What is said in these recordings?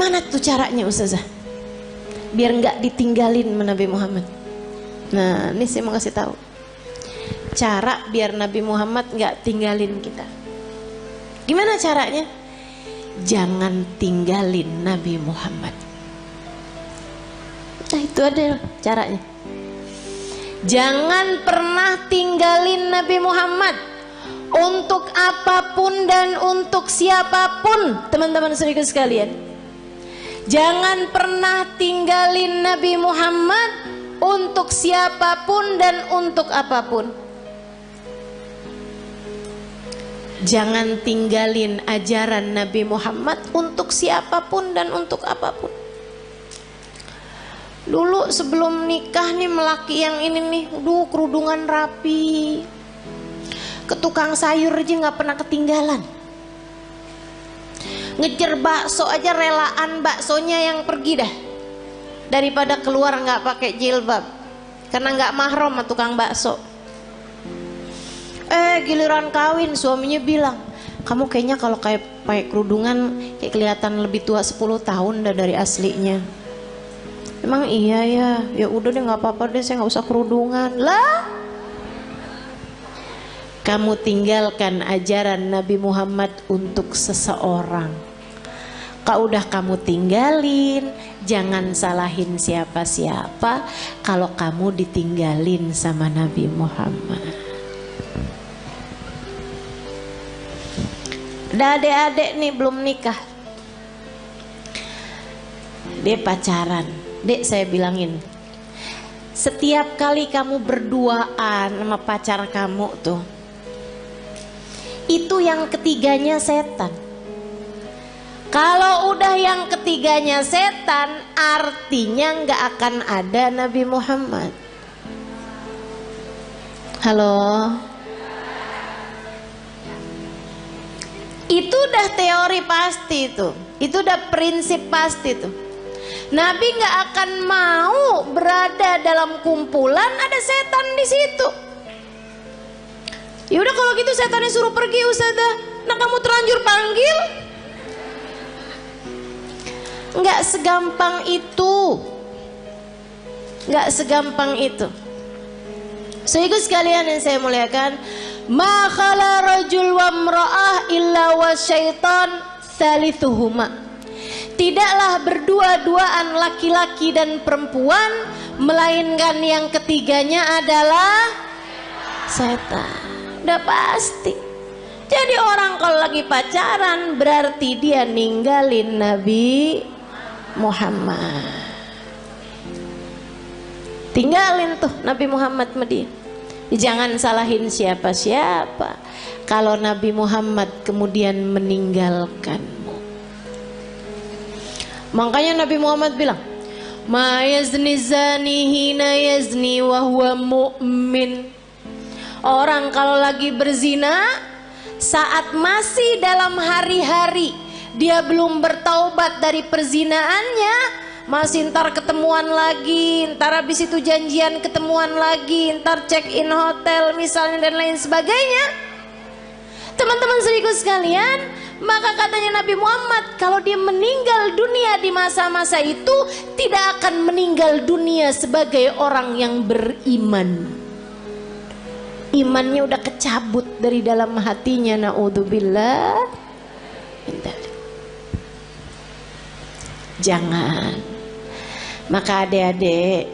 Gimana tuh caranya Ustazah? Biar nggak ditinggalin Nabi Muhammad. Nah, ini saya mau kasih tahu. Cara biar Nabi Muhammad nggak tinggalin kita. Gimana caranya? Jangan tinggalin Nabi Muhammad. Nah, itu ada caranya. Jangan pernah tinggalin Nabi Muhammad. Untuk apapun dan untuk siapapun, teman-teman saudara sekalian. Jangan pernah tinggalin Nabi Muhammad untuk siapapun dan untuk apapun. Jangan tinggalin ajaran Nabi Muhammad untuk siapapun dan untuk apapun. Dulu sebelum nikah nih melaki yang ini nih, kerudungan rapi. Ke tukang sayur aja nggak pernah ketinggalan. Ngejar bakso aja relaan baksonya yang pergi dah, daripada keluar nggak pakai jilbab, karena nggak mahram sama tukang bakso. Giliran kawin suaminya bilang, kamu kayaknya kalau kayak pakai kerudungan kayak kelihatan lebih tua 10 tahun dah dari aslinya. Emang iya ya, ya udah deh nggak apa-apa deh, saya nggak usah kerudungan lah. Kamu tinggalkan ajaran Nabi Muhammad untuk seseorang. Kalau udah kamu tinggalin, jangan salahin siapa-siapa kalau kamu ditinggalin sama Nabi Muhammad. Ada adik-adik nih belum nikah, dia pacaran. Dek, saya bilangin, setiap kali kamu berduaan sama pacar kamu tuh, itu yang ketiganya setan. Kalau udah yang ketiganya setan, artinya nggak akan ada Nabi Muhammad. Halo? Itu udah teori pasti tuh. Itu udah prinsip pasti tuh. Nabi nggak akan mau berada dalam kumpulan ada setan di situ. Ya udah kalau gitu setannya suruh pergi Ustazah. Nah kamu terlanjur panggil. Nggak segampang itu. Nggak segampang itu. Saudara sekalian yang saya muliakan, ma khala rajul wa imra'ah illa wa syaitan thalithuhuma. Tidaklah berdua-duaan laki-laki dan perempuan, melainkan yang ketiganya adalah setan. Udah pasti. Jadi orang kalau lagi pacaran berarti dia ninggalin Nabi Muhammad. Tinggalin tuh Nabi Muhammad sama dia. Jangan salahin siapa-siapa kalau Nabi Muhammad kemudian meninggalkanmu. Makanya Nabi Muhammad bilang, ma yazni zani hina yazni wa huwa mu'min. Orang kalau lagi berzina saat masih dalam hari-hari dia belum bertaubat dari perzinaannya, masih ntar ketemuan lagi, ntar habis itu janjian ketemuan lagi, ntar check in hotel misalnya dan lain sebagainya. Teman-teman saudaraku sekalian, maka katanya Nabi Muhammad kalau dia meninggal dunia di masa-masa itu tidak akan meninggal dunia sebagai orang yang beriman. Imannya udah kecabut dari dalam hatinya, naudzubillah. Jangan. Maka adik-adik,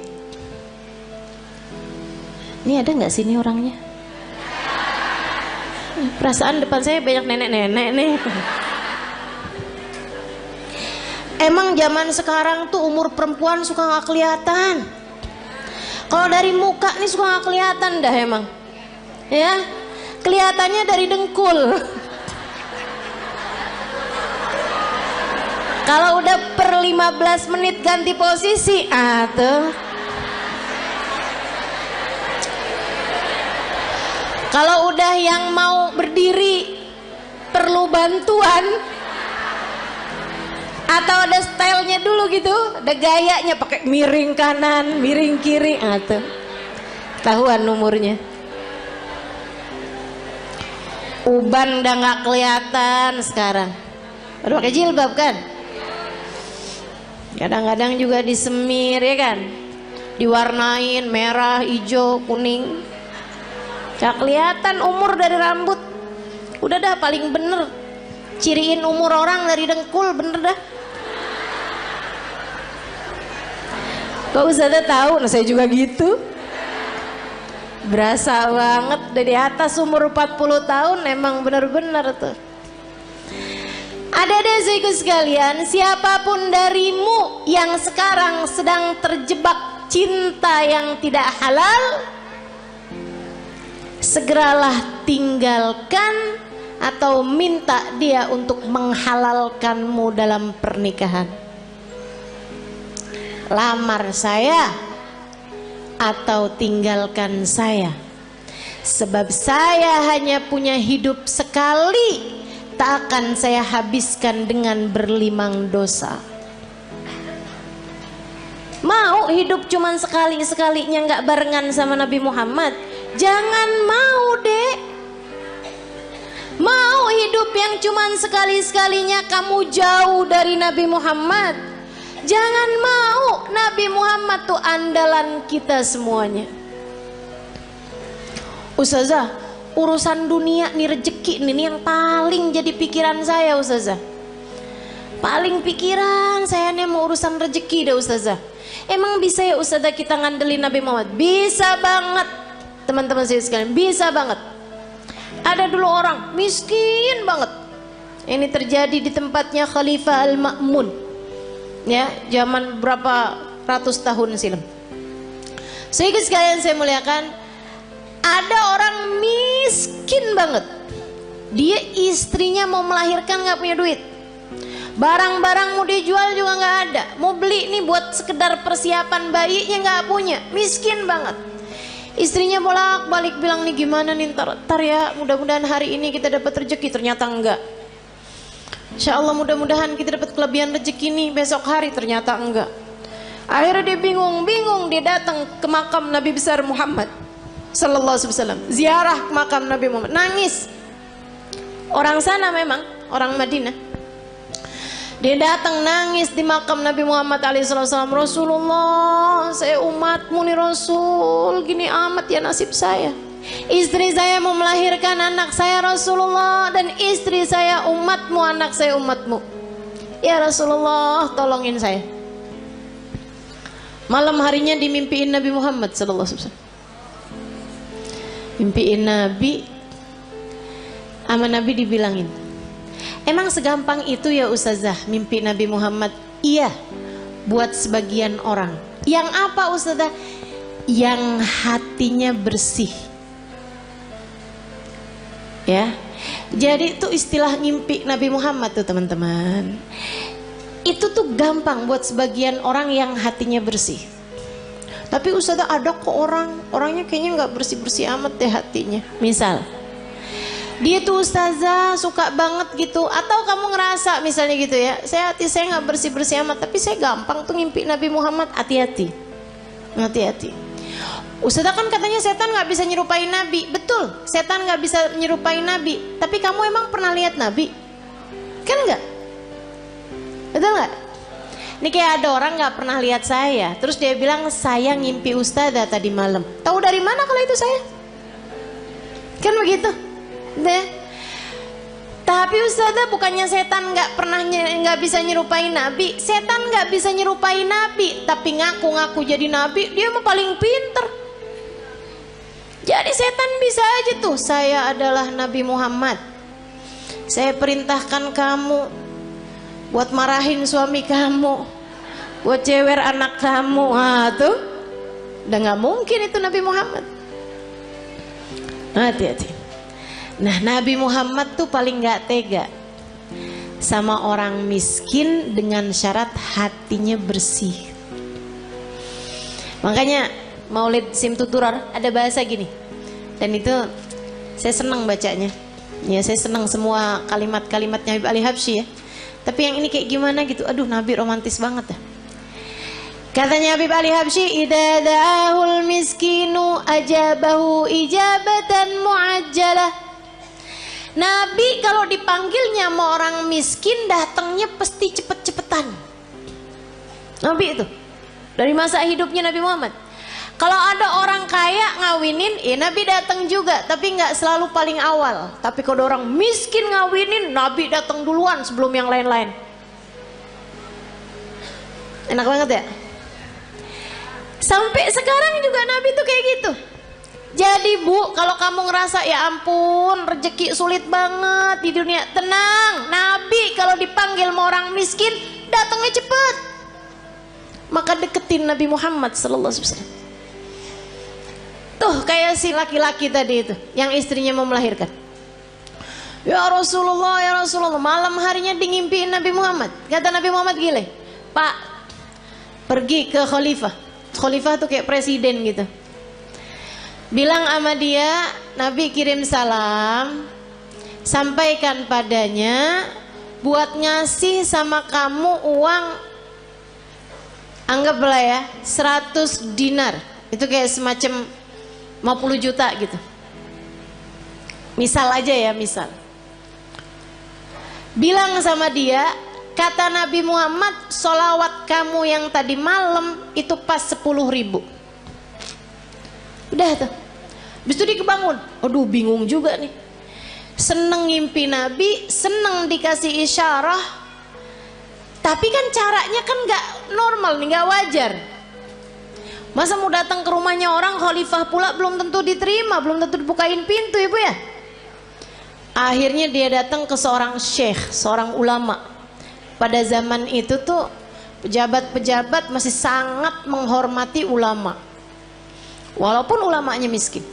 ini ada nggak sini orangnya? Perasaan depan saya banyak nenek-nenek nih. Emang zaman sekarang tuh umur perempuan suka nggak kelihatan. Kalau dari muka nih suka nggak kelihatan dah emang. Ya, kelihatannya dari dengkul. Kalau udah per 15 menit ganti posisi, tuh. Kalau udah yang mau berdiri perlu bantuan atau ada stylenya dulu gitu, ada gayanya pakai miring kanan, miring kiri, tuh. Tahuan umurnya. Uban udah nggak kelihatan sekarang. Udah pakai jilbab kan? Kadang-kadang juga disemir ya kan, diwarnain merah, hijau, kuning. Gak kelihatan umur dari rambut. Udah dah paling bener ciriin umur orang dari dengkul, bener dah. Kok Ustazah tahu? Nah saya juga gitu. Berasa banget dari atas umur 40 tahun emang bener-bener tuh. Adik-adik sekalian, siapapun darimu yang sekarang sedang terjebak cinta yang tidak halal, segeralah tinggalkan atau minta dia untuk menghalalkanmu dalam pernikahan. Lamar saya atau tinggalkan saya, sebab saya hanya punya hidup sekali, tak akan saya habiskan dengan berlimang dosa. Mau hidup cuman sekali-sekalinya nggak barengan sama Nabi Muhammad? Jangan mau dek. Mau hidup yang cuman sekali-sekalinya kamu jauh dari Nabi Muhammad? Jangan mau. Nabi Muhammad tuh andalan kita semuanya. Ustazah, urusan dunia nih, rezeki ini yang paling jadi pikiran saya Ustazah. Paling pikiran saya nih mau urusan rezeki deh Ustazah. Emang bisa ya Ustazah kita ngandelin Nabi Muhammad? Bisa banget teman-teman saya sekalian, bisa banget. Ada dulu orang miskin banget. Ini terjadi di tempatnya Khalifah Al-Ma'mun, ya, zaman berapa ratus tahun silam. Sehingga sekalian saya muliakan, ada orang miskin banget. Dia istrinya mau melahirkan nggak punya duit. Barang-barang mau dijual juga nggak ada. Mau beli nih buat sekedar persiapan bayinya nggak punya. Miskin banget. Istrinya bolak-balik bilang nih gimana nih ntar ya, mudah-mudahan hari ini kita dapat rezeki. Ternyata enggak. Insya Allah mudah-mudahan kita dapat kelebihan rezeki nih besok hari. Ternyata enggak. Akhirnya dia bingung, dia datang ke makam Nabi besar Muhammad Sallallahu Alaihi Wasallam, ziarah ke makam Nabi Muhammad, nangis. Orang sana memang, orang Madinah. Dia datang nangis di makam Nabi Muhammad SAW. Rasulullah, saya umatmu nih Rasul, gini amat ya nasib saya. Istri saya mau melahirkan anak saya Rasulullah, dan istri saya umatmu, anak saya umatmu. Ya Rasulullah, tolongin saya. Malam harinya dimimpiin Nabi Muhammad SAW. Mimpiin Nabi, sama Nabi dibilangin, emang segampang itu ya Ustazah mimpi Nabi Muhammad? Iya, buat sebagian orang. Yang apa Ustazah? Yang hatinya bersih. Ya, jadi itu istilah mimpi Nabi Muhammad tuh teman-teman. Itu tuh gampang buat sebagian orang yang hatinya bersih. Tapi Ustazah ada kok orangnya kayaknya nggak bersih-bersih amat deh hatinya. Misal, dia tuh Ustazah suka banget gitu, atau kamu ngerasa misalnya gitu ya, hati saya nggak bersih-bersih amat, tapi saya gampang tuh ngimpi Nabi Muhammad. Hati-hati. Ustazah kan katanya setan nggak bisa nyerupai Nabi. Betul, setan nggak bisa nyerupai Nabi. Tapi kamu emang pernah lihat Nabi? Kan nggak? Betul nggak? Ini kayak ada orang nggak pernah lihat saya, terus dia bilang saya ngimpi Ustazah tadi malam. Tahu dari mana kalau itu saya? Kan begitu. Deh. Tapi Ustazah, bukannya setan nggak bisa nyerupai Nabi. Setan nggak bisa nyerupai Nabi, tapi ngaku-ngaku jadi Nabi, dia mah paling pinter. Jadi setan bisa aja tuh, saya adalah Nabi Muhammad, saya perintahkan kamu buat marahin suami kamu, buat cewer anak kamu. Tuh udah nggak mungkin itu Nabi Muhammad. Hati-hati. Nah, Nabi Muhammad tuh paling gak tega sama orang miskin dengan syarat hatinya bersih. Makanya Maulid Simtuturar ada bahasa gini, dan itu saya senang bacanya. Ya, saya senang semua kalimat-kalimatnya Habib Ali Habsyi ya. Tapi yang ini kayak gimana gitu, aduh Nabi romantis banget ya. Katanya Habib Ali Habsyi, idza da'ahul miskinu ajabahu ijabatan muajjalah. Nabi kalau dipanggilnya sama orang miskin datangnya pasti cepet-cepetan. Nabi itu dari masa hidupnya Nabi Muhammad. Kalau ada orang kaya ngawinin, Nabi datang juga, tapi nggak selalu paling awal. Tapi kalau orang miskin ngawinin, Nabi datang duluan sebelum yang lain-lain. Enak banget ya. Sampai sekarang juga Nabi tuh kayak gitu. Jadi Bu, kalau kamu ngerasa ya ampun rezeki sulit banget di dunia, tenang. Nabi kalau dipanggil sama orang miskin, datangnya cepet. Maka deketin Nabi Muhammad sallallahu alaihi wasallam. Tuh kayak si laki-laki tadi itu yang istrinya mau melahirkan. Ya Rasulullah, malam harinya ngimpiin Nabi Muhammad. Kata Nabi Muhammad gile, Pak, pergi ke khalifah. Khalifah tuh kayak presiden gitu. Bilang sama dia, Nabi kirim salam, sampaikan padanya buat ngasih sama kamu uang, anggaplah ya 100 dinar. Itu kayak semacam 50 juta gitu. Misal aja ya, misal. Bilang sama dia, kata Nabi Muhammad, sholawat kamu yang tadi malam itu pas 10.000. Udah tuh. Habis itu dia kebangun. Aduh bingung juga nih. Seneng ngimpi Nabi, seneng dikasih isyarah. Tapi kan caranya kan gak normal nih, gak wajar. Masa mau datang ke rumahnya orang khalifah pula belum tentu diterima, belum tentu dibukain pintu ibu ya. Akhirnya dia datang ke seorang syekh, seorang ulama. Pada zaman itu tuh pejabat-pejabat masih sangat menghormati ulama. Walaupun ulamanya miskin.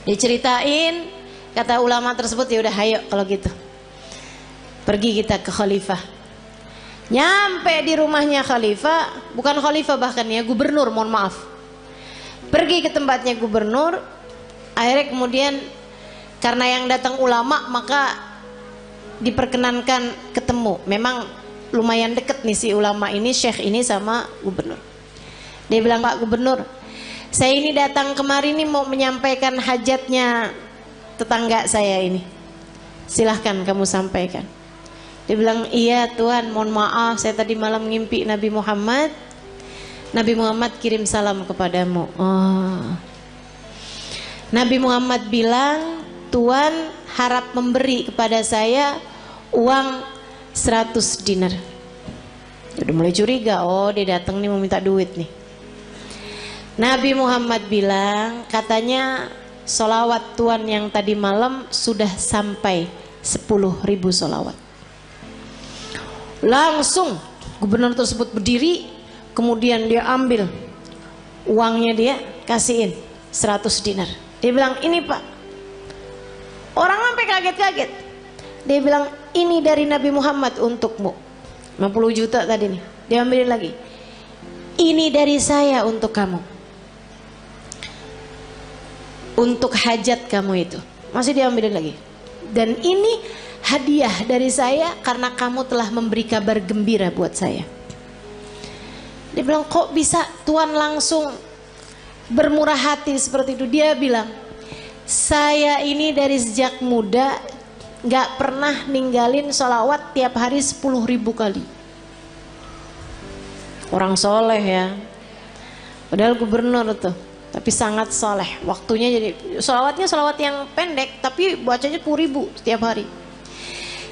Diceritain, kata ulama tersebut, ya udah ayo kalau gitu. Pergi kita ke khalifah. Nyampe di rumahnya khalifah, bukan khalifah bahkan ya, gubernur, mohon maaf. Pergi ke tempatnya gubernur, akhirnya kemudian karena yang datang ulama maka diperkenankan ketemu. Memang lumayan deket nih si ulama ini, syekh ini sama gubernur. Dia bilang, Pak Gubernur, saya ini datang kemari nih mau menyampaikan hajatnya tetangga saya ini. Silahkan kamu sampaikan. Dia bilang, iya Tuhan, mohon maaf saya tadi malam ngimpi Nabi Muhammad. Nabi Muhammad kirim salam kepadamu. Oh. Nabi Muhammad bilang, Tuhan harap memberi kepada saya uang 100 dinar. Udah mulai curiga, oh dia datang nih mau minta duit nih. Nabi Muhammad bilang, katanya sholawat Tuhan yang tadi malam sudah sampai 10.000 sholawat. Langsung gubernur tersebut berdiri, kemudian dia ambil uangnya, dia kasihin 100 dinar. Dia bilang, ini Pak. Orang sampai kaget-kaget. Dia bilang, ini dari Nabi Muhammad untukmu. 50 juta tadi nih. Dia ambilin lagi. Ini dari saya untuk kamu. Untuk hajat kamu itu. Masih dia ambilin lagi. Dan ini hadiah dari saya karena kamu telah memberi kabar gembira buat saya. Dia bilang, kok bisa Tuhan langsung bermurah hati seperti itu? Dia bilang, saya ini dari sejak muda gak pernah ninggalin sholawat tiap hari 10.000 kali. Orang soleh ya. Padahal gubernur tuh, tapi sangat soleh. Waktunya jadi sholawatnya sholawat yang pendek, tapi bacanya 10.000 setiap hari.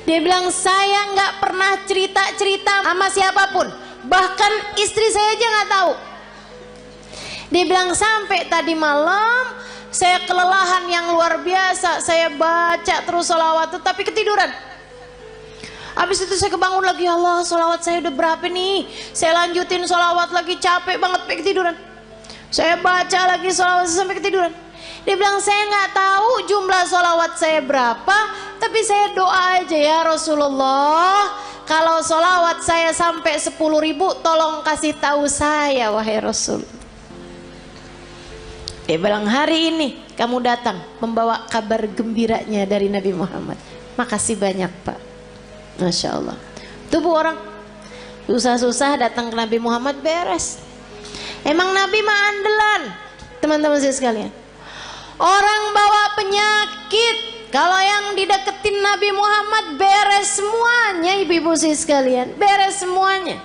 Dia bilang, saya nggak pernah cerita-cerita sama siapapun, bahkan istri saya aja nggak tahu. Dia bilang, sampai tadi malam saya kelelahan yang luar biasa, saya baca terus sholawat tapi ketiduran. Habis itu saya kebangun lagi, ya Allah sholawat saya udah berapa nih, saya lanjutin sholawat lagi, capek banget sampai ketiduran. Saya baca lagi sholawat sampai ketiduran. Dia bilang, saya nggak tahu jumlah sholawat saya berapa, tapi saya doa aja, ya Rasulullah, kalau sholawat saya sampai 10.000, tolong kasih tahu saya wahai Rasul. Dia bilang, hari ini kamu datang membawa kabar gembiranya dari Nabi Muhammad. Makasih banyak Pak. Masya Allah. Tuh bu, orang susah-susah datang ke Nabi Muhammad beres. Emang Nabi mah andalan, teman-teman saya sekalian. Orang bawa penyakit, kalau yang dideketin Nabi Muhammad beres semuanya, ibu-ibu sekalian, beres semuanya.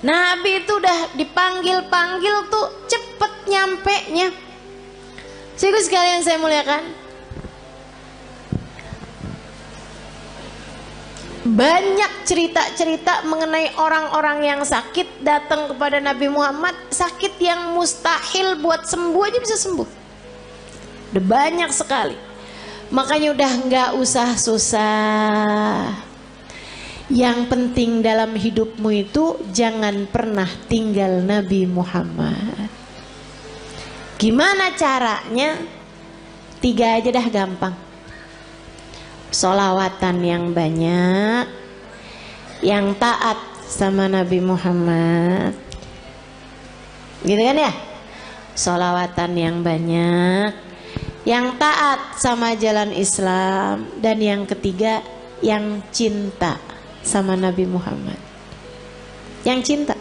Nabi itu udah dipanggil-panggil tuh cepet nyampenya. Saudara sekalian saya muliakan, banyak cerita-cerita mengenai orang-orang yang sakit datang kepada Nabi Muhammad, sakit yang mustahil buat sembuh aja bisa sembuh. Udah banyak sekali. Makanya udah nggak usah susah. Yang penting dalam hidupmu itu jangan pernah tinggal Nabi Muhammad. Gimana caranya? 3 aja dah gampang. Sholawatan yang banyak, yang taat sama Nabi Muhammad, gitu kan ya? Sholawatan yang banyak, yang taat sama jalan Islam, dan yang ketiga yang cinta sama Nabi Muhammad. Yang cinta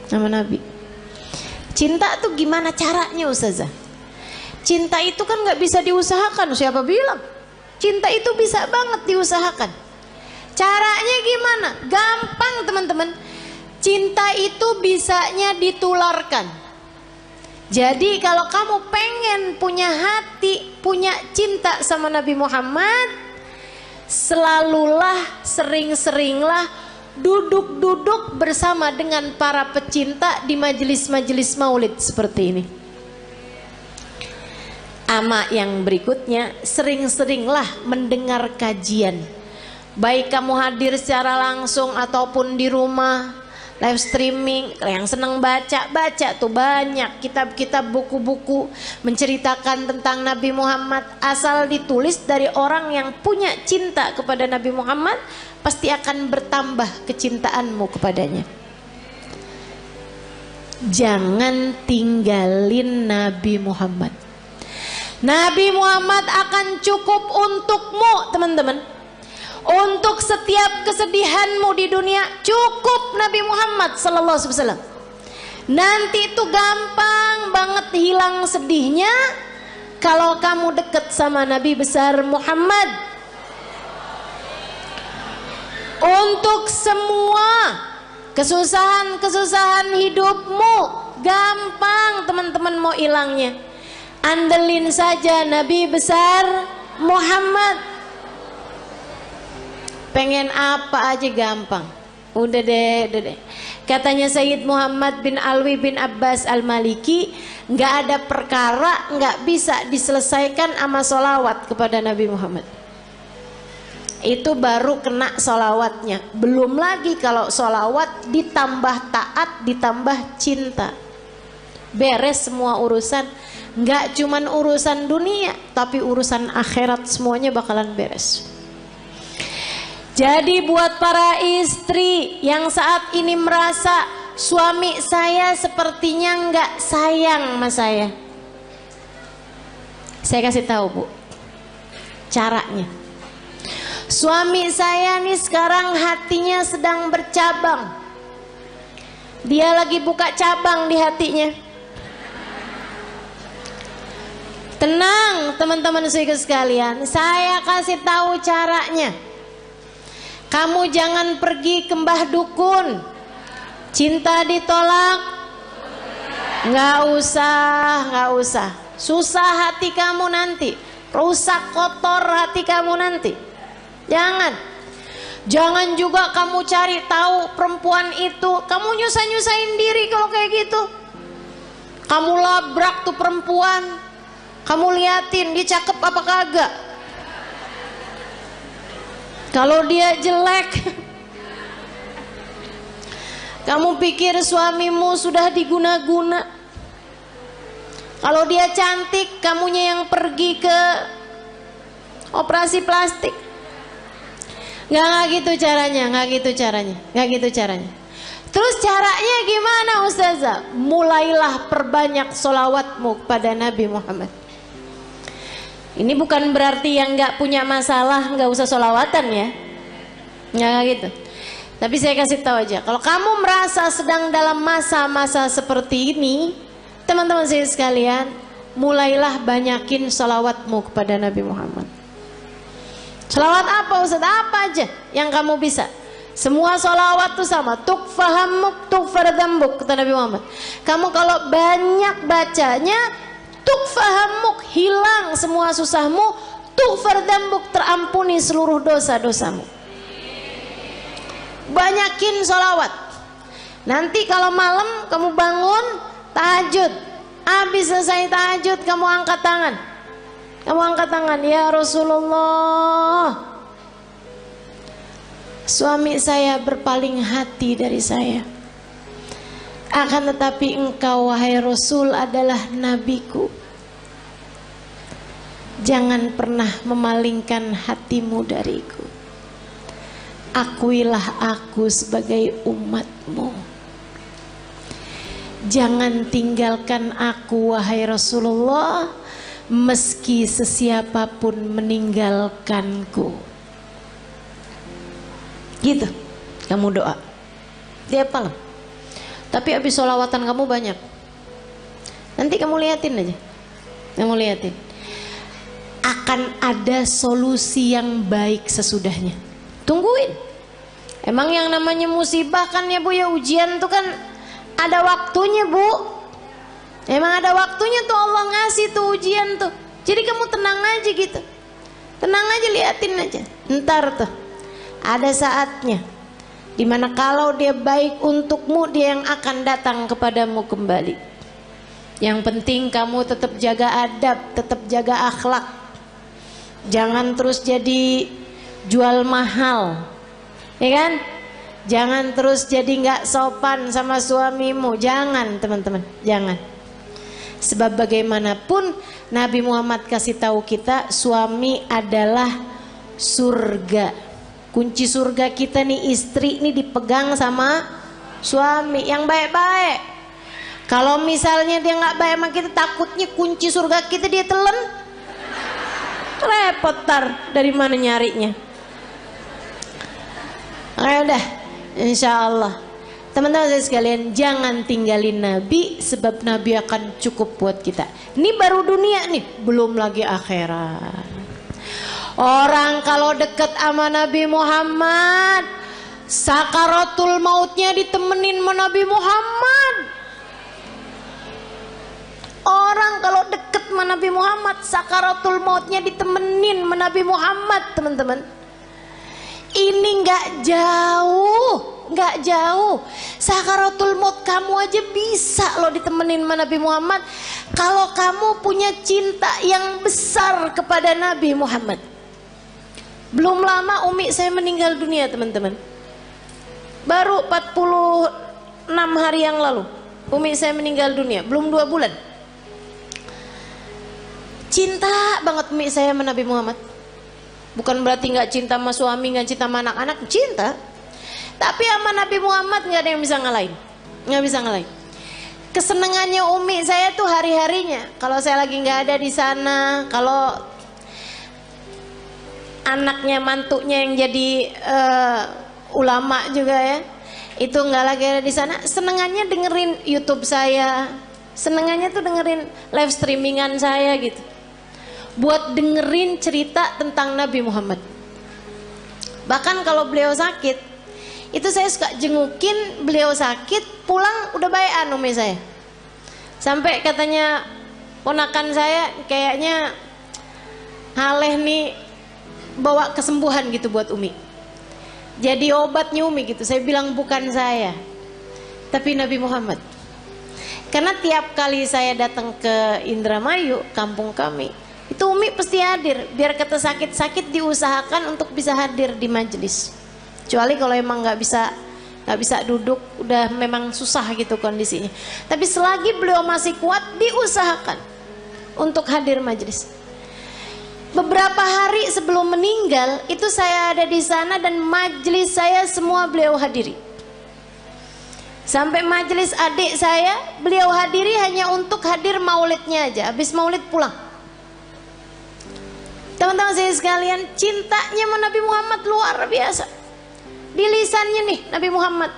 sama Nabi. Cinta tuh gimana caranya Ustazah? Cinta itu kan gak bisa diusahakan. Siapa bilang? Cinta itu bisa banget diusahakan. Caranya gimana? Gampang teman-teman. Cinta itu bisanya ditularkan. Jadi kalau kamu pengen punya hati, punya cinta sama Nabi Muhammad, selalulah, sering-seringlah duduk-duduk bersama dengan para pecinta di majelis-majelis maulid seperti ini. Ama yang berikutnya, sering-seringlah mendengar kajian. Baik kamu hadir secara langsung ataupun di rumah, live streaming. Yang senang baca tuh banyak kitab-kitab, buku-buku menceritakan tentang Nabi Muhammad. Asal ditulis dari orang yang punya cinta kepada Nabi Muhammad, pasti akan bertambah kecintaanmu kepadanya. Jangan tinggalin Nabi Muhammad. Nabi Muhammad akan cukup untukmu teman-teman. Untuk setiap kesedihanmu di dunia cukup Nabi Muhammad sallallahu alaihi wasallam. Nanti itu gampang banget hilang sedihnya kalau kamu deket sama Nabi besar Muhammad. Untuk semua kesusahan-kesusahan hidupmu gampang teman-teman mau hilangnya. Andelin saja Nabi besar Muhammad. Pengen apa aja gampang. Udah deh. Katanya Sayyid Muhammad bin Alwi bin Abbas Al-Maliki, nggak ada perkara nggak bisa diselesaikan sama sholawat kepada Nabi Muhammad. Itu baru kena sholawatnya. Belum lagi kalau sholawat ditambah taat, ditambah cinta, beres semua urusan. Nggak cuman urusan dunia, tapi urusan akhirat semuanya bakalan beres. Jadi buat para istri yang saat ini merasa suami saya sepertinya nggak sayang sama saya kasih tahu Bu caranya. Suami saya nih sekarang hatinya sedang bercabang. Dia lagi buka cabang di hatinya. Tenang teman-teman sekalian, saya kasih tahu caranya. Kamu jangan pergi ke mbah dukun. Cinta ditolak, nggak usah. Susah hati kamu nanti, rusak kotor hati kamu nanti. Jangan juga kamu cari tahu perempuan itu. Kamu nyusahin diri kalau kayak gitu. Kamu labrak tuh perempuan, kamu liatin dia cakep apa kagak. Kalau dia jelek, kamu pikir suamimu sudah diguna-guna. Kalau dia cantik, kamunya yang pergi ke operasi plastik. Nggak gitu caranya. Terus caranya gimana Ustazah? Mulailah perbanyak sholawatmu kepada Nabi Muhammad. Ini bukan berarti yang nggak punya masalah nggak usah sholawatan ya, nggak gitu. Tapi saya kasih tahu aja, kalau kamu merasa sedang dalam masa-masa seperti ini, teman-teman saya sekalian, mulailah banyakin sholawatmu kepada Nabi Muhammad. Sholawat apa Ustaz? Apa aja yang kamu bisa. Semua sholawat tuh sama. Tukfahamuk tukfardambuk, kata Nabi Muhammad. Kamu kalau banyak bacanya, tukfahamuk, hilang semua susahmu, tukfardambuk, terampuni seluruh dosa-dosamu. Banyakin sholawat. Nanti kalau malam kamu bangun tahajud, habis selesai tahajud kamu angkat tangan. Kamu angkat tangan, ya Rasulullah, suami saya berpaling hati dari saya. Akan tetapi engkau wahai Rasul adalah nabiku. Jangan pernah memalingkan hatimu dariku. Akuilah aku sebagai umatmu. Jangan tinggalkan aku wahai Rasulullah, meski sesiapapun meninggalkanku. Gitu kamu doa. Dia apa? Tapi habis sholawatan kamu banyak. Nanti kamu liatin aja. Kamu liatin. Akan ada solusi yang baik sesudahnya. Tungguin. Emang yang namanya musibah kan ya Bu ya, ujian tuh kan ada waktunya Bu. Emang ada waktunya tuh Allah ngasih tuh ujian tuh. Jadi kamu tenang aja gitu. Tenang aja, liatin aja. Ntar tuh ada saatnya dimana kalau dia baik untukmu, dia yang akan datang kepadamu kembali. Yang penting kamu tetap jaga adab, tetap jaga akhlak. Jangan terus jadi jual mahal, ya kan? Jangan terus jadi nggak sopan sama suamimu. Jangan teman-teman, jangan. Sebab bagaimanapun Nabi Muhammad kasih tahu kita, suami adalah surga. Kunci surga kita nih, istri nih dipegang sama suami yang baik-baik. Kalau misalnya dia nggak baik sama kita, takutnya kunci surga kita dia telan, repot tar dari mana nyarinya. Ayo dah, insya Allah. Teman-teman saya sekalian, jangan tinggalin Nabi, sebab Nabi akan cukup buat kita. Ini baru dunia nih, belum lagi akhirat. Orang kalau deket sama Nabi Muhammad, sakaratul mautnya ditemenin sama Nabi Muhammad. Orang kalau deket sama Nabi Muhammad, sakaratul mautnya ditemenin sama Nabi Muhammad, teman-teman. Ini nggak jauh, nggak jauh. Sakaratul maut kamu aja bisa loh ditemenin sama Nabi Muhammad, kalau kamu punya cinta yang besar kepada Nabi Muhammad. Belum lama umi saya meninggal dunia teman-teman. Baru 46 hari yang lalu umi saya meninggal dunia, belum 2 bulan. Cinta banget umi saya sama Nabi Muhammad. Bukan berarti nggak cinta sama suami, nggak cinta sama anak-anak, cinta. Tapi sama Nabi Muhammad nggak ada yang bisa ngalahin, nggak bisa ngalahin. Kesenangannya umi saya tuh hari-harinya. Kalau saya lagi nggak ada di sana, kalau anaknya mantunya yang jadi ulama juga ya, itu nggak lagi ada di sana, senengannya dengerin YouTube saya, senengannya tuh dengerin live streamingan saya gitu, buat dengerin cerita tentang Nabi Muhammad. Bahkan kalau beliau sakit, itu saya suka jengukin beliau sakit, pulang udah bayan umi saya. Sampai katanya ponakan saya, kayaknya Haleh nih bawa kesembuhan gitu buat umi, jadi obatnya umi gitu. Saya bilang bukan saya, tapi Nabi Muhammad. Karena tiap kali saya datang ke Indramayu, kampung kami, itu umi pasti hadir. Biar kata sakit-sakit diusahakan untuk bisa hadir di majelis. Kecuali kalau emang nggak bisa duduk, udah memang susah gitu kondisinya. Tapi selagi beliau masih kuat, diusahakan untuk hadir majelis. Beberapa hari sebelum meninggal itu saya ada di sana dan majelis saya semua beliau hadiri. Sampai majelis adik saya beliau hadiri hanya untuk hadir maulidnya aja. Habis maulid pulang. Teman-teman saya sekalian, cintanya sama Nabi Muhammad luar biasa. Di lisannya nih Nabi Muhammad,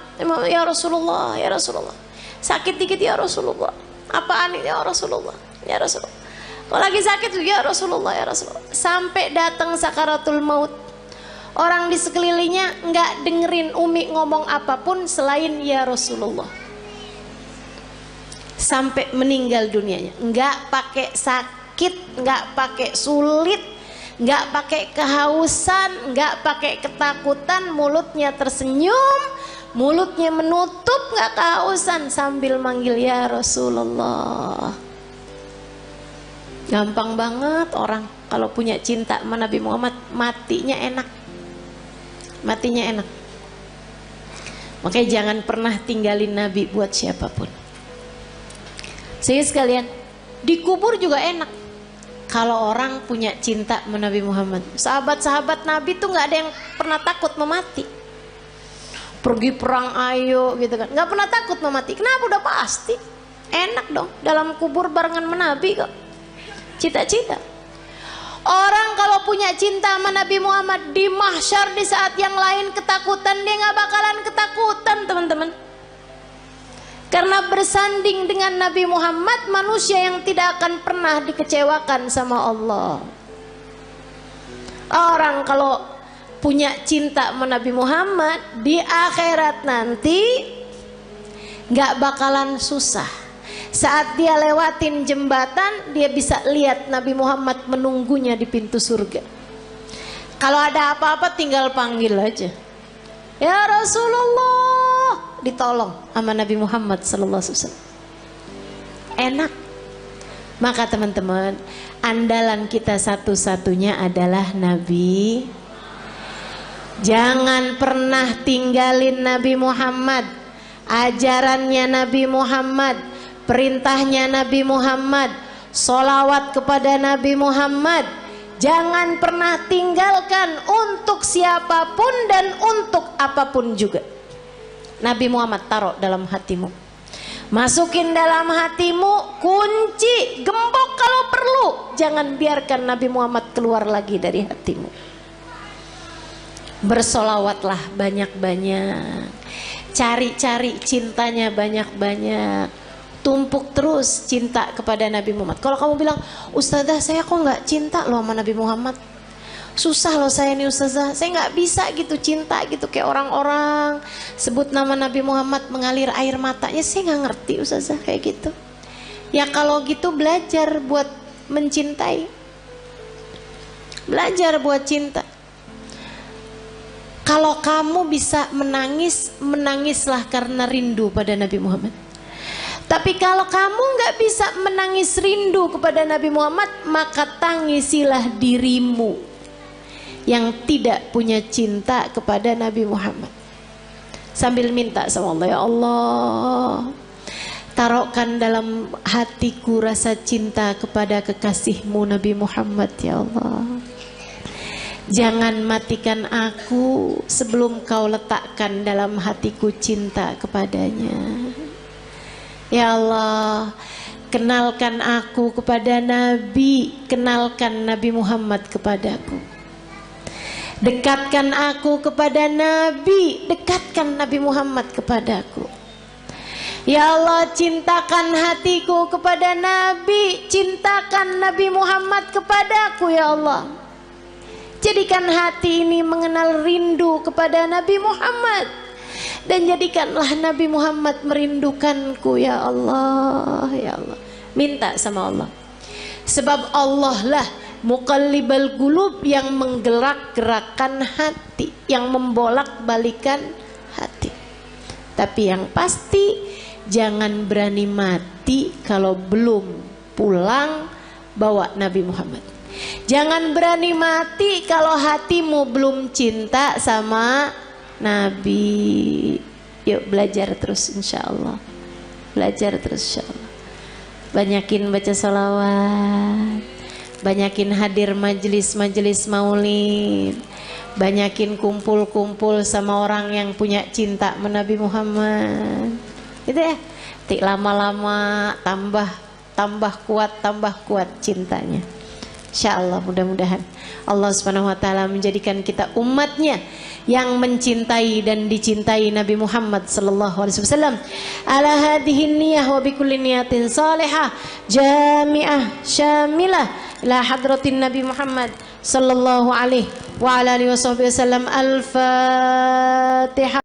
ya Rasulullah, ya Rasulullah. Sakit dikit ya Rasulullah. Apaan ini ya Rasulullah, ya Rasulullah. Kalau lagi sakit ya Rasulullah, ya Rasulullah. Sampai datang sakaratul maut, orang di sekelilingnya nggak dengerin Umi ngomong apapun selain ya Rasulullah. Sampai meninggal dunianya, nggak pakai sakit, nggak pakai sulit, nggak pakai kehausan, nggak pakai ketakutan, mulutnya tersenyum, mulutnya menutup, nggak kehausan sambil manggil ya Rasulullah. Gampang banget orang kalau punya cinta sama Nabi Muhammad, matinya enak. Matinya enak. Makanya jangan pernah tinggalin Nabi buat siapapun. Sehingga sekalian, dikubur juga enak. Kalau orang punya cinta sama Nabi Muhammad. Sahabat-sahabat Nabi tuh nggak ada yang pernah takut memati. Pergi perang ayo gitu kan, nggak pernah takut memati. Kenapa? Udah pasti enak dong dalam kubur barengan sama Nabi kok. Cita-cita. Orang kalau punya cinta sama Nabi Muhammad di mahsyar di saat yang lain ketakutan, dia nggak bakalan ketakutan teman-teman. Karena bersanding dengan Nabi Muhammad, manusia yang tidak akan pernah dikecewakan sama Allah. Orang kalau punya cinta sama Nabi Muhammad di akhirat nanti nggak bakalan susah. Saat dia lewatin jembatan, dia bisa lihat Nabi Muhammad menunggunya di pintu surga. Kalau ada apa-apa tinggal panggil aja, ya Rasulullah, ditolong sama Nabi Muhammad sallallahu alaihi wasallam. Enak. Maka teman-teman, andalan kita satu-satunya adalah Nabi. Jangan pernah tinggalin Nabi Muhammad, ajarannya Nabi Muhammad, perintahnya Nabi Muhammad, sholawat kepada Nabi Muhammad. Jangan pernah tinggalkan untuk siapapun dan untuk apapun juga. Nabi Muhammad taruh dalam hatimu, masukin dalam hatimu, kunci, gembok kalau perlu. Jangan biarkan Nabi Muhammad keluar lagi dari hatimu. Bersolawatlah banyak-banyak, cari-cari cintanya banyak-banyak, tumpuk terus cinta kepada Nabi Muhammad. Kalau kamu bilang, Ustazah saya kok nggak cinta loh sama Nabi Muhammad, susah loh saya nih Ustazah, saya nggak bisa gitu cinta gitu kayak orang-orang sebut nama Nabi Muhammad mengalir air matanya, saya nggak ngerti Ustazah kayak gitu. Ya kalau gitu belajar buat mencintai, belajar buat cinta. Kalau kamu bisa menangis, menangislah karena rindu pada Nabi Muhammad. Tapi kalau kamu nggak bisa menangis rindu kepada Nabi Muhammad, maka tangisilah dirimu yang tidak punya cinta kepada Nabi Muhammad. Sambil minta sama Allah, ya Allah, taruhkan dalam hatiku rasa cinta kepada kekasihmu Nabi Muhammad, ya Allah. Jangan matikan aku sebelum kau letakkan dalam hatiku cinta kepadanya. Ya Allah, kenalkan aku kepada Nabi, kenalkan Nabi Muhammad kepadaku. Dekatkan aku kepada Nabi, dekatkan Nabi Muhammad kepadaku. Ya Allah, cintakan hatiku kepada Nabi, cintakan Nabi Muhammad kepadaku, ya Allah. Jadikan hati ini mengenal rindu kepada Nabi Muhammad, dan jadikanlah Nabi Muhammad merindukanku, ya Allah, ya Allah. Minta sama Allah, sebab Allah lah muqallibal qulub, yang menggerak-gerakkan hati, yang membolak-balikan hati. Tapi yang pasti jangan berani mati kalau belum pulang bawa Nabi Muhammad. Jangan berani mati kalau hatimu belum cinta sama Nabi. Yuk belajar terus insya Allah. Belajar terus insya Allah. Banyakin baca sholawat, banyakin hadir majelis-majelis maulid, banyakin kumpul-kumpul sama orang yang punya cinta sama Nabi Muhammad. Gitu ya. Tik lama-lama tambah kuat cintanya. Insya Allah, mudah-mudahan Allah Subhanahu wa ta'ala menjadikan kita umatnya yang mencintai dan dicintai Nabi Muhammad sallallahu alaihi wasallam. Ala hadhihi niyyah wa bi kulli niyatin salihah jami'ah syamilah ila hadratin Nabi Muhammad sallallahu alaihi wa ala alihi wasallam. Al-Fatihah.